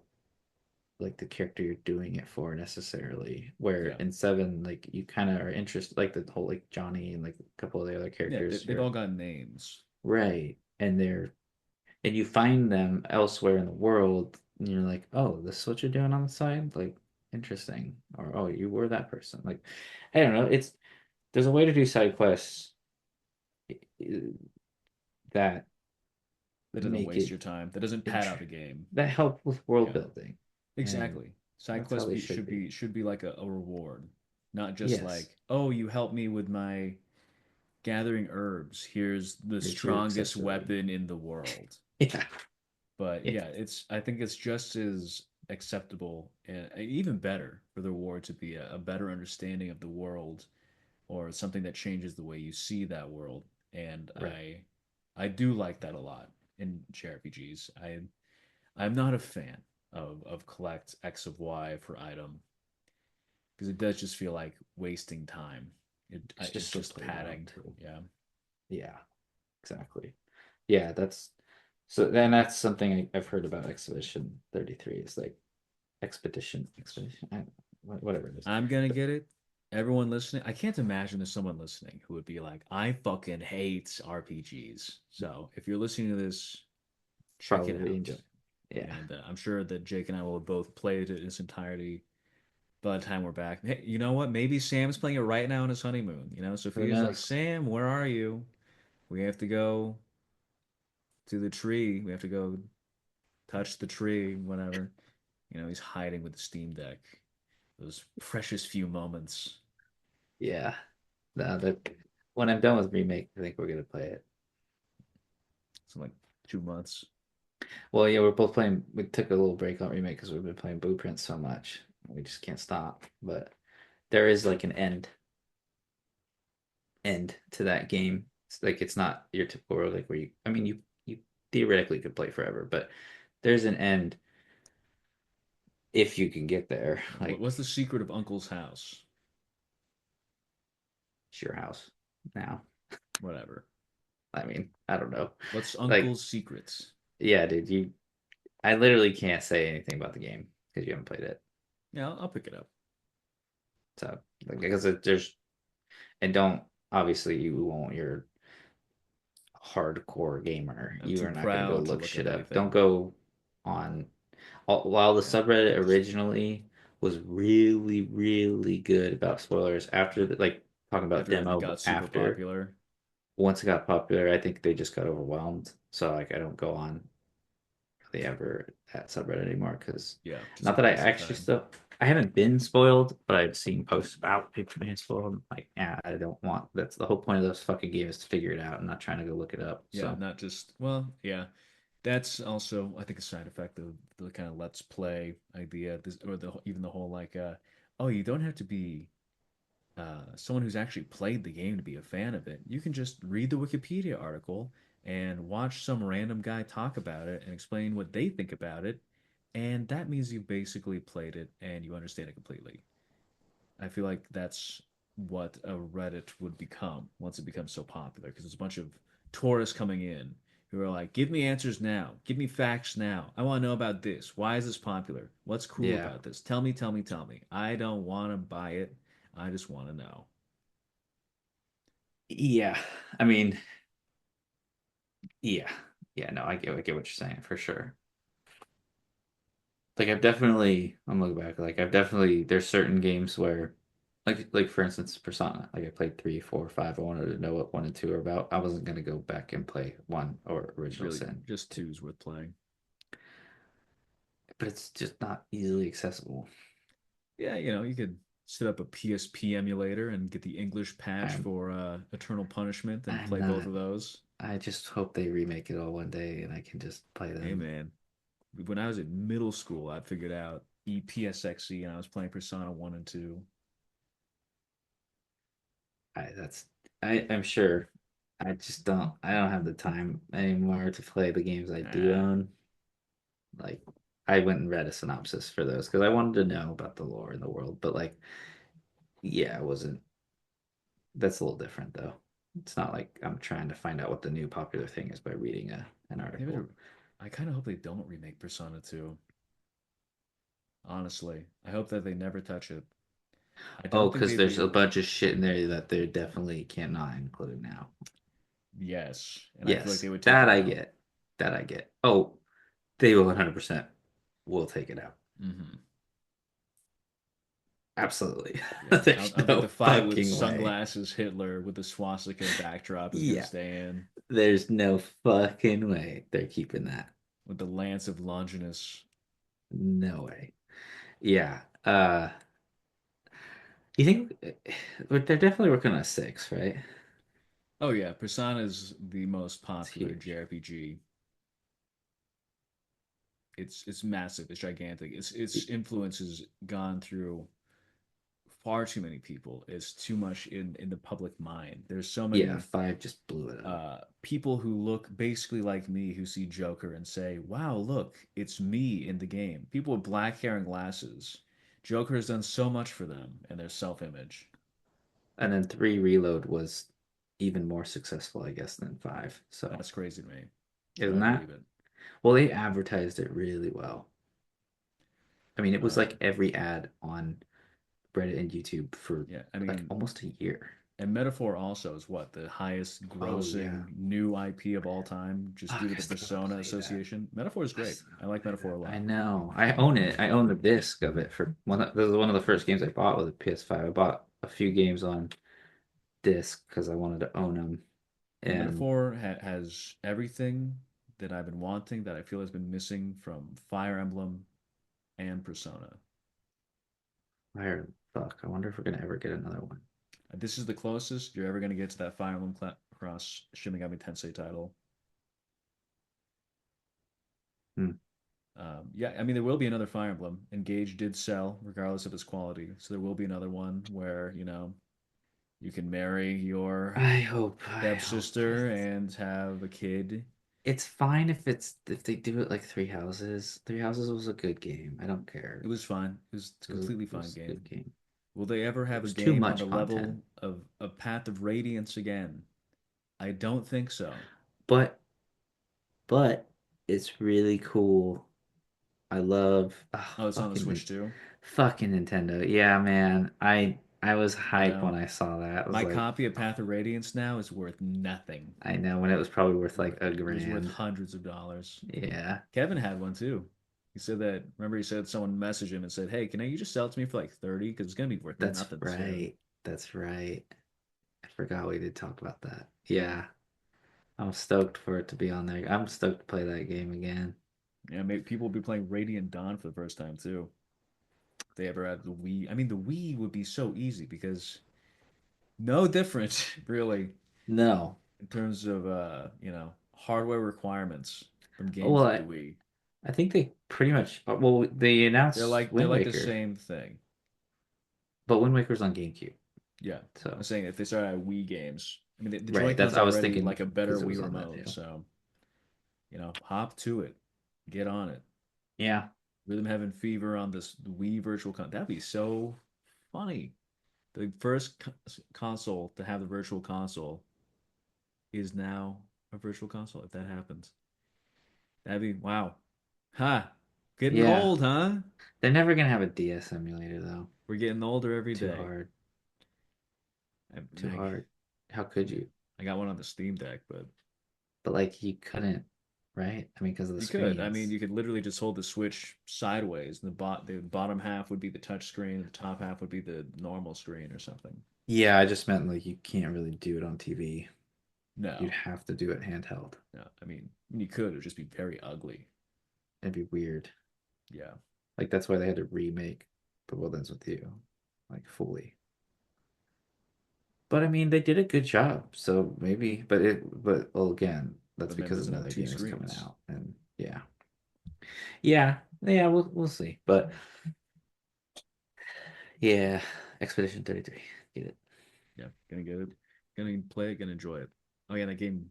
like the character you're doing it for necessarily. Where Yeah. in seven, like you kind of are interested, like the whole like Johnny and like a couple of the other Yeah, characters, they've all you're got names. right, and you find them elsewhere in the world, and you're like, oh, this is what you're doing on the side, like interesting, or oh, you were that person. Like, I don't know. There's a way to do side quests that That doesn't make waste it your time. That doesn't pad out int- the game. that help with world Yeah. building, and Exactly. Side that's how quests they should be. should be like a reward, not just Yes, like, oh, you helped me with my gathering herbs. Here's the here's your strongest accessory. weapon in the world. Yeah, But yeah, yeah, it's I think it's just as acceptable and even better for the reward to be a better understanding of the world or something that changes the way you see that world. And right. I do like that a lot in JRPGs. I'm not a fan of collect X of Y for item because it does just feel like wasting time. It's It's just so just played out padding. too. Yeah. Yeah, exactly. Yeah, that's so. Then that's something I've heard about Expedition 33 is like expedition, whatever it is. I'm gonna But get it. Everyone listening, I can't imagine there's someone listening who would be like, I fucking hate RPGs. So if you're listening to this, check it probably out. enjoy. Yeah, And I'm sure that Jake and I will both play it in its entirety by the time we're back. Hey, you know what? Maybe Sam's playing it right now on his honeymoon. who Sophia's like, knows? Sam, where are you? We have to go to the tree. We have to go touch the tree, whatever. He's hiding with the Steam Deck. Those precious few moments. Yeah, no, that when I'm done with remake, I think we're gonna play it. So like 2 months. Well, yeah, we're both playing. We took a little break on remake because we've been playing Blueprint so much. We just can't stop. But there is like an end to that game. It's like it's not your typical road like where you. I mean, you theoretically could play forever, but there's an end if you can get there. Like What's the secret of Uncle's house? it's your house now. Whatever. I mean, I don't know. What's Like, Uncle's secrets? yeah, dude, I literally can't say anything about the game because you haven't played it. Yeah, I'll pick it up. So, like, because there's, and don't, obviously, you won't, you're a hardcore gamer. I'm You too are not going to go proud to look look up shit up. Don't anything. go on, while the Yeah, subreddit just originally was really, really good about spoilers after the, like, talking about after it demo, got but super after, popular. once it got popular, I think they just got overwhelmed. So, like, I don't go on really ever that subreddit anymore because Yeah, just not a that I waste of actually time. still I haven't been spoiled, but I've seen posts about people being spoiled. I'm like, yeah, I don't want. That's the whole point of those fucking games, to figure it out. I'm not trying to go look it up. Yeah, So not just, well, yeah. That's also, I think, a side effect of the kind of let's play idea, this, or even the whole like, oh, you don't have to be someone who's actually played the game to be a fan of it. You can just read the Wikipedia article and watch some random guy talk about it and explain what they think about it, and that means you basically played it and you understand it completely. I feel like that's what a Reddit would become once it becomes so popular because there's a bunch of tourists coming in who are like, give me answers now. Give me facts now. I want to know about this. Why is this popular? What's cool yeah, about this? Tell me, tell me, tell me. I don't want to buy it. I just want to know. yeah. I mean, yeah, yeah. No, I get what you're saying for sure. Like I've definitely, I'm looking back. Like I've definitely, there's certain games where, like for instance, Persona. Like I played 3, 4, 5. I wanted to know what 1 and 2 are about. I wasn't gonna go back and play 1 or Original Really, Sin, just two's worth playing. but it's just not easily accessible. Yeah, you could set up a PSP emulator and get the English patch I'm, for Eternal Punishment and I'm play both not. of those. I just hope they remake it all one day and I can just play Hey, them. man, when I was in middle school, I figured out EPSXE and I was playing Persona 1 and 2. That's I'm sure. I don't have the time anymore to play the games I do Ah, own. Like I went and read a synopsis for those because I wanted to know about the lore in the world, but like yeah, it wasn't that's a little different though. It's not like I'm trying to find out what the new popular thing is by reading an they better, article. I kind of hope they don't remake Persona 2. Honestly, I hope that they never touch it. I Oh, don't think because they'd there's be a able to. bunch of shit in there that they definitely cannot include now. Yes, and I feel like Yes, they would take that it I out. get. That I get. Oh, they will 100% will take it out. Hmm. Absolutely. Yeah, I There's don't, I don't think the no fight with fucking way. sunglasses Hitler with the swastika backdrop is gonna Yeah, stay in. there's no fucking way they're keeping that. With the Lance of Longinus. No way. Yeah. You think but they're definitely working on a six, right? Oh yeah, Persona is the most It's popular huge. JRPG. It's massive. It's gigantic. Its influence has gone through far too many people. It's too much in the public mind. There's so Yeah, many five just blew it up. people who look basically like me who see Joker and say, "Wow, look, it's me in the game." People with black hair and glasses. Joker has done so much for them and their self-image. And then three reload was even more successful, I guess, than five. So That's crazy to me, but isn't I that? believe it. Well, they advertised it really well. I mean, it was like Um, every ad on Reddit and YouTube for yeah, I like mean, almost a year. and Metaphor also is what the highest Oh yeah. grossing new IP of all time, just Oh, due I to the still gotta Persona play that. association. Metaphor is I great. still I gotta like play Metaphor a that. I lot. know. I own it. I own the disc of it for this is one of the first games I bought with a PS5. I bought a few games on disc because I wanted to own them. Yeah, And Metaphor has everything that I've been wanting that I feel has been missing from Fire Emblem and Persona. fire, fuck. I wonder if we're gonna ever get another one. This is the closest you're ever going to get to that Fire Emblem Cross Shin Megami Tensei title. Hmm. Yeah, I mean, there will be another Fire Emblem. Engage did sell, regardless of its quality. So there will be another one where, you can marry your I hope stepsister and have a kid. it's fine if they do it like Three Houses. Three Houses was a good game. I don't It care. was fine. It was a completely It fine was a good game. game. Will they ever It have a was too game on the much content. level of a Path of Radiance again? I don't think so. But but it's really cool. I love Oh, it's on the Switch too. fucking Nintendo. Yeah, man. I was I hype when know. I saw that. I was My like, copy of Path of Radiance now is worth nothing. I know when it was probably worth like a It was worth grand. hundreds of dollars. Yeah, Kevin had one too. He said that. Remember, he said someone messaged him and said, "Hey, can you just sell it to me for like 30? Because it's gonna be worth that's nothing soon." right. That's right. I forgot we did talk about that. Yeah, I'm stoked for it to be on there. I'm stoked to play that game again. Yeah, maybe people will be playing Radiant Dawn for the first time too. they ever had the Wii. I mean, the Wii would be so easy because no difference really No. in terms of hardware requirements from games Well, like the Wii. I think they pretty much well they announced They're Wind like the Waker, same thing. but Wind Waker's on GameCube. Yeah. I'm So, saying if they start out Wii games, I mean the right, that's Joy-Cons I was already thinking like a better because it was Wii on that remote, too. so hop to it. Get on it. Yeah. Rhythm Heaven Fever on this Wii Virtual Con. That'd be so funny. The first console to have the Virtual Console is now a Virtual Console. If that happens, that'd be wow. Ha! Getting Yeah. old, huh? They're never gonna have a DS emulator though. We're getting older every Too day. hard. I, Too I, hard. How could you? I got one on the Steam Deck, but But like you couldn't, right? I mean, because of the you could. I mean, screens. you could literally just hold the Switch sideways, and the bottom half would be the touch screen, the top half would be the normal screen or something. Yeah, I just meant like you can't really do it on TV. You'd No, have to do it handheld. no. I mean, you could. It would just be very ugly. It'd be weird. Yeah. Like that's why they had to remake The World Ends With You, like fully. But I mean, they did a good job. So maybe, but well, again, that's But maybe because doesn't have another two game is coming screens. out, and yeah, we'll see. But yeah, Expedition 33, get it? Yeah, gonna get it. Gonna play it, gonna enjoy it. Oh yeah, that game.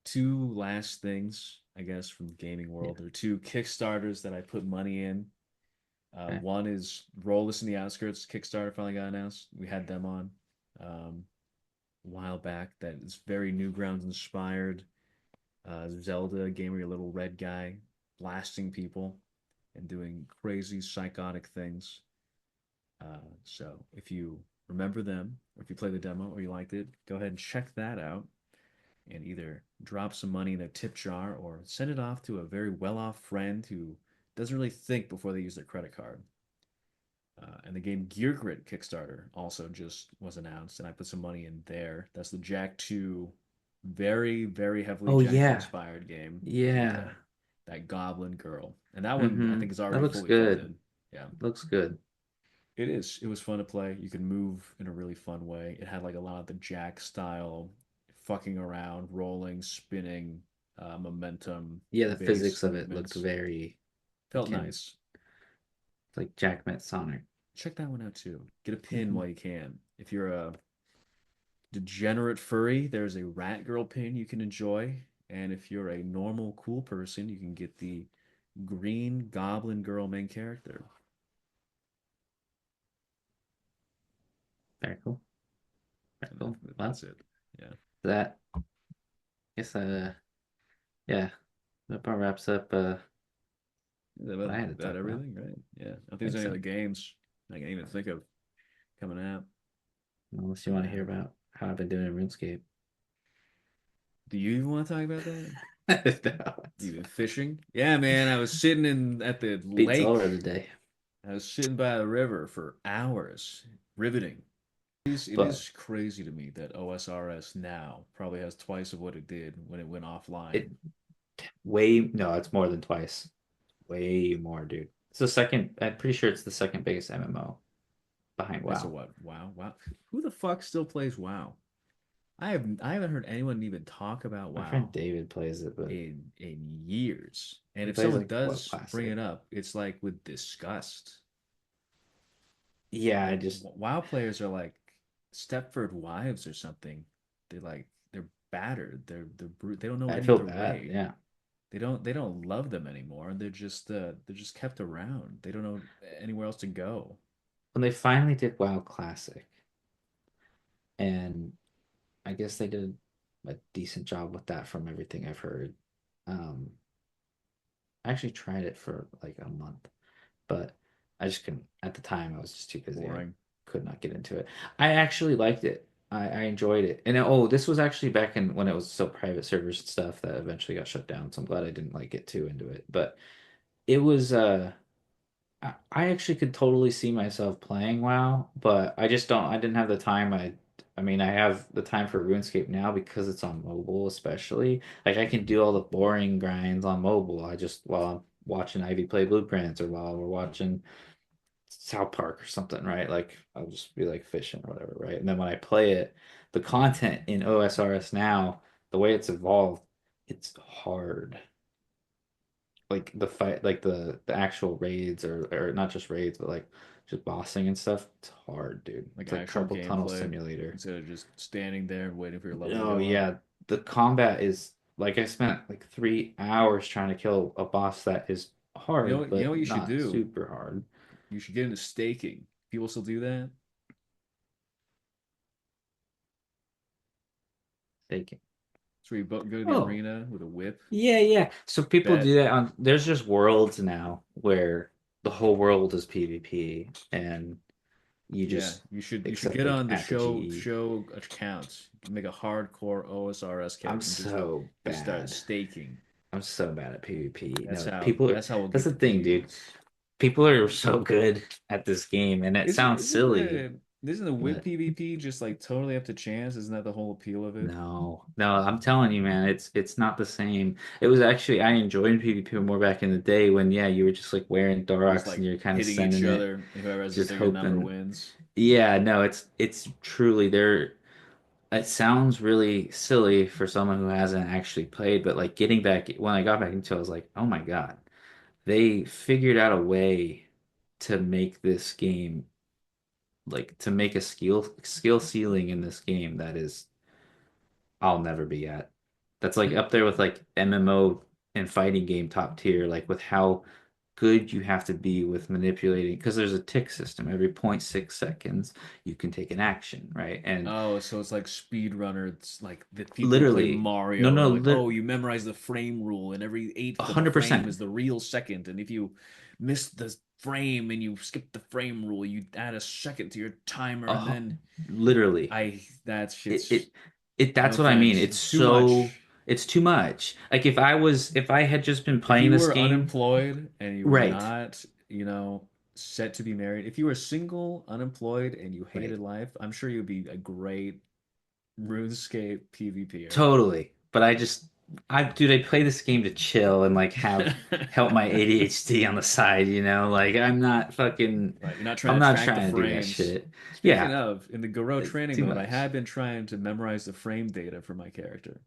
Two last things, I guess, from the gaming Yeah, world. There are two Kickstarters that I put money in. okay. One is Rollus in the Outskirts. Kickstarter finally got announced. We had them on a while back. That is very Newgrounds inspired. Zelda game where you're a little red guy blasting people and doing crazy psychotic things. So if you remember them, or if you played the demo or you liked it, go ahead and check that out and either drop some money in their tip jar or send it off to a very well-off friend who doesn't really think before they use their credit card. And the game Gear Grid Kickstarter also just was announced, and I put some money in there. That's the Jack 2, very, very heavily Oh Jak yeah, inspired game with yeah. that goblin girl. And that one I Mm-hmm. think is That already looks fully good. funded. Yeah. Looks good. It is. It was fun to play. You can move in a really fun way. It had like a lot of the Jack style fucking around, rolling, spinning, momentum Yeah, the based physics of it looked movements. very Felt akin, nice. like Jack met Sonic. Check that one out too. Get a pin Hmm. while you can. If you're a degenerate furry, there's a rat girl pin you can enjoy. And if you're a normal cool person, you can get the green goblin girl main character. Very cool. Very And cool. Well, that's it. Yeah. that I guess yeah, that about wraps up Is that what about, I had to about talk about. everything, right? Yeah. I don't think I there's think any so. other games I can even think of coming out. Unless you want to hear about how I've been doing in RuneScape. Do you even want to talk about that? No, it's You been fine. fishing? Yeah, man. I was sitting in at the Beats all lake. of the day. I was sitting by the river for hours, riveting. It But is crazy to me that OSRS now probably has twice of what it did when it went offline. it way no, it's more than twice. Way more, dude. It's the second, I'm pretty sure it's the second biggest MMO behind Wait, so WoW. what? WoW? WoW? Who the fuck still plays WoW? I haven't heard anyone even talk about My friend WoW David plays it, but in years. And he if plays someone like what does bring classic? it up, it's like with disgust. Yeah, I Like just WoW players are like Stepford wives or something. They're battered. They don't know I any feel other bad. way. Yeah. They don't love them anymore. They're just kept around. They don't know anywhere else to go. When they finally did WoW Classic, and I guess they did a decent job with that from everything I've heard. Um, I actually tried it for like a month, but I just couldn't. At the time, I was just too busy. I Boring. could not get into it. I actually liked it. I enjoyed it. And this was actually back in when it was still private servers and stuff that eventually got shut down. So I'm glad I didn't like get too into it. But it was I actually could totally see myself playing WoW, but I just don't. I didn't have the time. I mean, I have the time for RuneScape now because it's on mobile, especially. Like I can do all the boring grinds on mobile. I just while I'm watching Ivy play Blueprints or while we're watching South Park or something, right? Like I'll just be like fishing or whatever, right? And then when I play it, the content in OSRS now, the way it's evolved, it's hard. Like the fight, like the actual raids or not just raids, but like just bossing and stuff, it's hard, dude. Like It's like actual carpal tunnel gameplay simulator. instead of just standing there and waiting for your level to Oh go up. yeah, the combat is like I spent like 3 hours trying to kill a boss that is hard, You know but what you should not do? super hard. You should get into staking. People still do that. Taking. So you go to the Oh, arena with a whip, yeah, yeah. So people do bet. that on, there's just worlds now where the whole world is PvP and you Yeah, just you should accept get like on the at the GE. show accounts. Make a hardcore OSRS I'm character and so just start bad. staking. I'm so bad at PvP. No, people, That's how we'll that's get the the thing, dude. views. People are so good at this game and it sounds silly, Isn't the whip but PvP just like totally up to chance? Isn't that the whole appeal of it? no, no, I'm telling you, man, it's not the same. It was actually I enjoyed PvP more back in the day when yeah, you were just like wearing Just Doroks and like you're kind of hitting each sending it, other. Whoever has the just bigger number hoping. wins. Yeah, no, it's truly there. It sounds really silly for someone who hasn't actually played, but like getting back when I got back into it, I was like, oh my God, they figured out a way to make this game like to make a skill ceiling in this game that is I'll never be at. That's like up there with like MMO and fighting game top tier, like with how good you have to be with manipulating because there's a tick system. Every point 0.6 seconds, you can take an action, right? And Oh, so it's like speedrunner. It's like the people who play literally, no, Mario are no, like, oh, you memorize the frame rule, and every eighth of a frame 100%. is the real second. And if you miss the frame and you skip the frame rule, you add a second to your timer, and Uh, then literally. that it shit's it it no that's what I mean. thanks. It's It's too much. so it's too much. Like if I had just been If playing you this were game, unemployed and you were right, not, set to be married, if you were single, unemployed, and you right. hated life, I'm sure you'd be a great RuneScape PvPer. Totally. But dude, I play this game to chill and like have help my ADHD on the side, you know? Like Right, you're not trying I'm to not track the trying to do that frames. shit. Speaking Yeah, of, in the Garou it's training too mode, I much. have been trying to memorize the frame data for my character.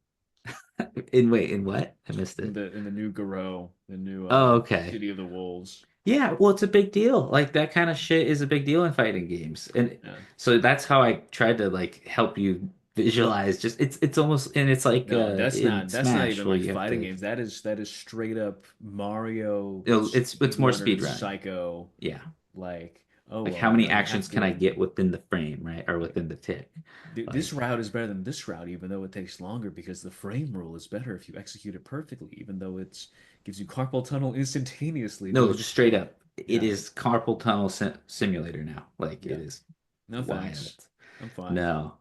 In what? I missed it. In the new Garou, the new Oh, okay. City of the Wolves. Yeah, well, it's a big deal. Like that kind of shit is a big deal in fighting games. And Yeah. so that's how I tried to like help you visualize just it's almost and it's like No, in that's not Smash even where like you have fighting to games. That is straight up Mario it's more speedrunner speed running. psycho. Yeah. Like, oh Like well, how many you have actions can I to. get within the frame, right? Or within the tick. This Like route is better than this route, even though it takes longer because the frame rule is better if you execute it perfectly, even though it's gives you carpal tunnel instantaneously. no, But just straight up. It yeah, is carpal tunnel simulator now. Like yeah, it is no thanks. wild. I'm fine. No.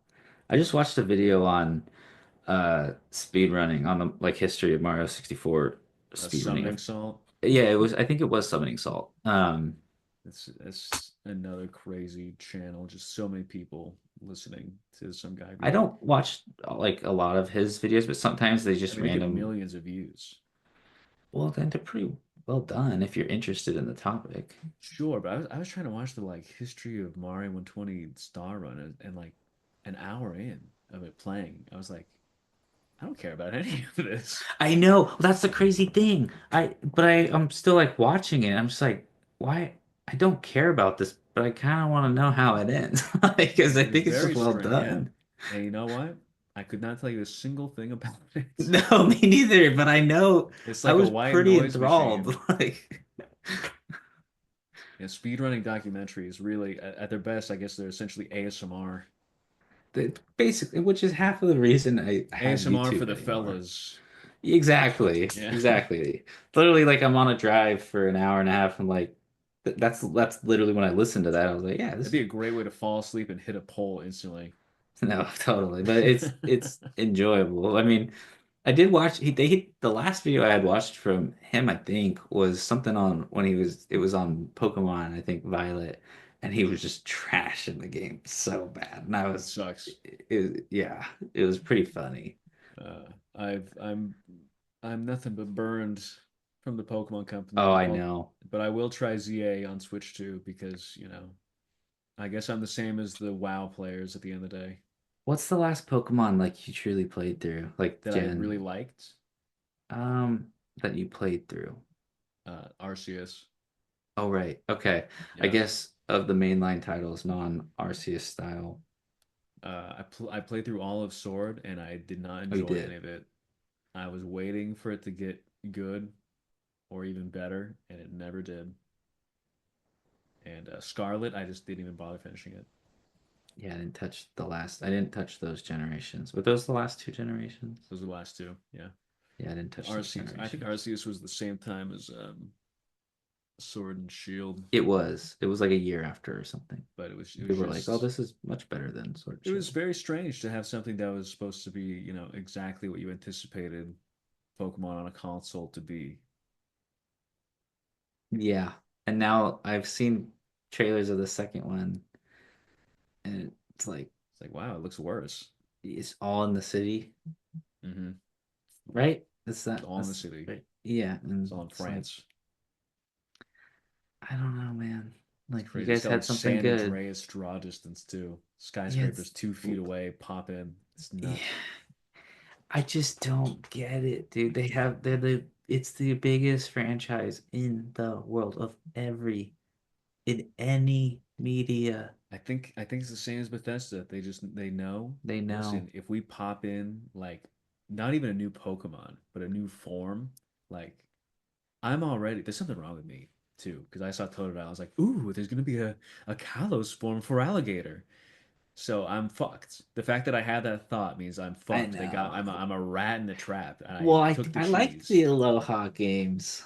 I just watched a video on speed running on the like history of Mario 64 A speed running. summoning salt. Yeah, it was I think it was Summoning Salt. It's another crazy channel. Just so many people listening to some guy be I like, don't watch like a lot of his videos, but sometimes they I just mean, they get random. millions of views. Well, then they're pretty well done if you're interested in the topic. Sure, but I was trying to watch the like history of Mario 120 Star Run and like an hour in of it playing, I was like, I don't care about any of this. I know. Well, that's the crazy thing. I'm still like watching it. I'm just like, why? I don't care about this, but I kind of want to know how it ends because I It was think it's just very well strange. Yeah. done. And you know what? I could not tell you a single thing about it. No, me neither, but I know It's I like a was white pretty noise enthralled. machine. Like, Yeah, speedrunning documentaries really, at their best, I guess they're essentially ASMR. basically, which is half of the reason I have ASMR for YouTube the anymore. fellas. Exactly, Yeah. exactly. Literally, like I'm on a drive for an hour and a half. I'm like, that's literally when I listened to that. I was like, yeah, That'd this be is a great way to fall asleep and hit a pole instantly. no, totally. But it's enjoyable. I mean, I did watch. The last video I had watched from him, I think, was something on when it was on Pokemon, I think Violet, and he was just trashing the game so bad, and I It was, sucks. yeah, it was pretty funny. Uh, I've I'm nothing but burned. from the Pokemon Oh, Company. I Well, know. but I will try ZA on Switch too because, I guess I'm the same as the WoW players at the end of the day What's the last Pokemon like you truly played through? Like that I really Gen liked. that you played through. Arceus. Oh, right. Okay. I Yeah. guess of the mainline titles, non-Arceus style. I played through all of Sword and I did not Oh, you enjoy any did. of it. I was waiting for it to get good or even better, and it never did. And Scarlet, I just didn't even bother finishing it. Yeah, I didn't touch the last. I didn't touch those generations. Were those the last two generations? Those are the last two. Yeah. Yeah, I didn't touch those Arceus. I think generations. Arceus was the same time as Sword and Shield, It was. It was like a year after or something. but it was People were like, "Oh, just this is much better than Sword and it was Shield." very strange to have something that was supposed to be, exactly what you anticipated Pokemon on a console to be. Yeah. And now I've seen trailers of the second one, and it's like It's like, wow, it looks worse. it's all in the city, Mm-hmm. right? That's It's that. all in the That's city. right. Yeah, It's and all in it's like France. I don't know, man. It's Like you crazy. It's guys got like had something San good. Andreas draw distance too. Yeah, Skyscrapers 2 feet away, pop in. It's yeah. nuts. I just don't get it, dude. They're the it's the biggest franchise in the world of every in any media. I think it's the same as Bethesda. They know, They know. listen, if we pop in like not even a new Pokemon, but a new form, like there's something wrong with me too, because I saw Totodile. I was like, ooh, there's gonna be a Kalos form for alligator. So I'm fucked. The fact that I had that thought means I'm I fucked. know. I'm a rat in the trap, and I Well, took the I liked the cheese. Aloha games.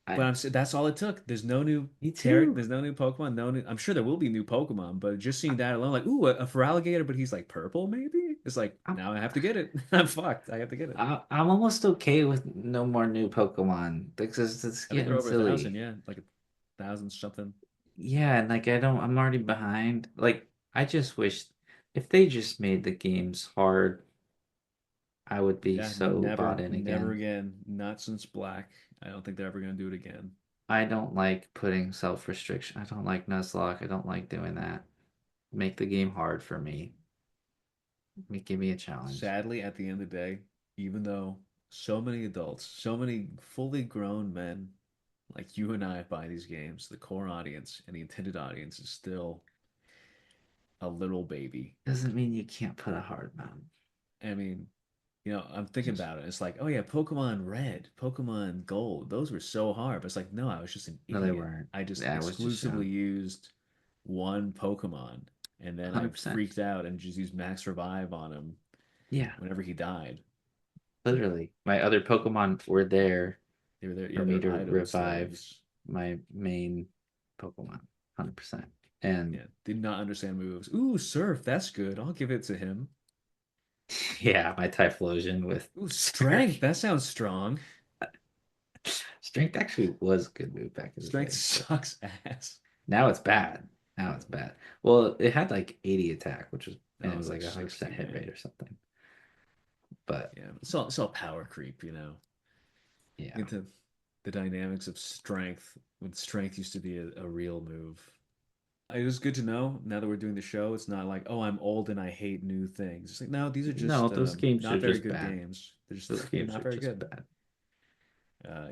But I that's all it took. Me too. There's no new Pokemon. No new. I'm sure there will be new Pokemon, but just seeing that alone, like, ooh, a Feraligatr, but he's like purple, maybe. It's like I'm now I have to get it. I'm fucked. I have to get it. I'm almost okay with no more new Pokemon because it's I think they're getting over 1,000. silly. Yeah, like 1,000 something. Yeah, and like I'm already behind. Like I just wish if they just made the games hard, I would be Yeah, so bought in never again. again. Not since Black. I don't think they're ever gonna do it again. I don't like putting self-restriction. I don't like Nuzlocke. I don't like doing that. Make the game hard for me. Give me a challenge. Sadly, at the end of the day, even though so many adults, so many fully grown men like you and I buy these games, the core audience and the intended audience is still a little baby. Doesn't mean you can't put a hard mount. I mean, I'm thinking Just about it. It's like, oh yeah, Pokemon Red, Pokemon Gold, those were so hard. But it's like, no, I was just an no, they idiot. weren't. I just Yeah, I was just exclusively young. used one Pokemon, and then I 100%. freaked out and just used Max Revive on him Yeah, whenever he died. literally. My other Pokemon were there They were there, yeah, for me they're to item revive slaves. my main Pokemon. 100%. And Yeah, did not understand moves. Ooh, Surf, that's good. I'll give it to him. yeah, my Typhlosion with Ooh, Strength, Surf. that sounds strong. Strength actually was a good move back in the Strength day, but sucks ass. now it's bad. Now it's bad. Well, it had like 80 attack, which was and Oh, it it was was like like a 100% 60, hit man. rate or something. But Yeah, it's all power creep. yeah, Into the dynamics of strength when strength used to be a real move. It was good to know now that we're doing the show. It's not like, oh, I'm old and I hate new things. It's like, no, these are no, just those games are not very just good bad. games. They're just Those they're games not are very just good. bad.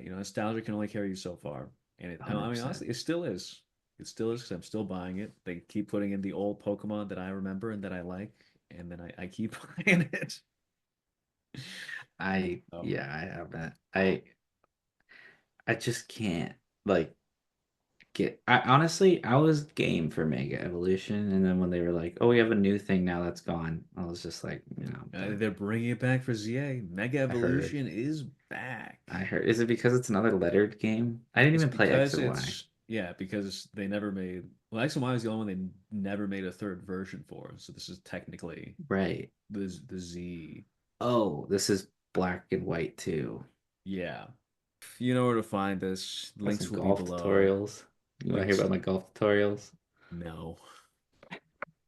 Nostalgia can only carry you so far, and I mean, 100%. honestly, it still is. It still is because I'm still buying it. They keep putting in the old Pokemon that I remember and that I like, and then I keep buying it. Oh, Yeah, I haven't. I just can't like I honestly I was game for Mega Evolution, and then when they were like, "Oh, we have a new thing now that's gone," I was just like, "No, I'm done." they're bringing it back for ZA. Mega I heard. Evolution is back. I heard. Is it because it's another lettered game? I didn't It's even play X because or Y. it's yeah, because they never made well, X and Y is the only one they never made a third version for. So this is technically Right. the Z. Oh, this is black and white too. Yeah. You know where to find this. Got some Links will be golf below. tutorials. You want to hear Links about my golf tutorials? no.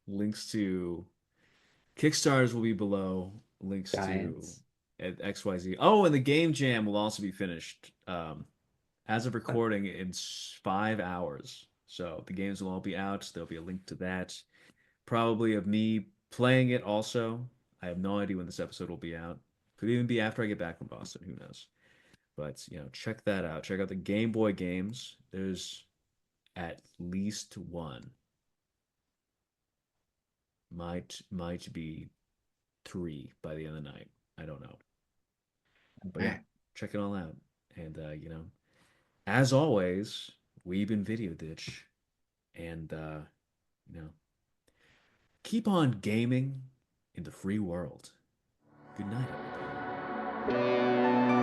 Links to Kickstarters will be below. Links to Giants. at XYZ. Oh, and the game jam will also be finished. as of recording, it's 5 hours. So the games will all be out. There'll be a link to that. Probably of me playing it also. I have no idea when this episode will be out. Could even be after I get back from Boston. Who knows? But, check that out. Check out the Game Boy games. There's at least one. Might be three by the end of the night. I don't know. But yeah, Okay. check it all out. And as always, we've been Video Ditch. And you know, keep on gaming in the free world. Good night, everybody.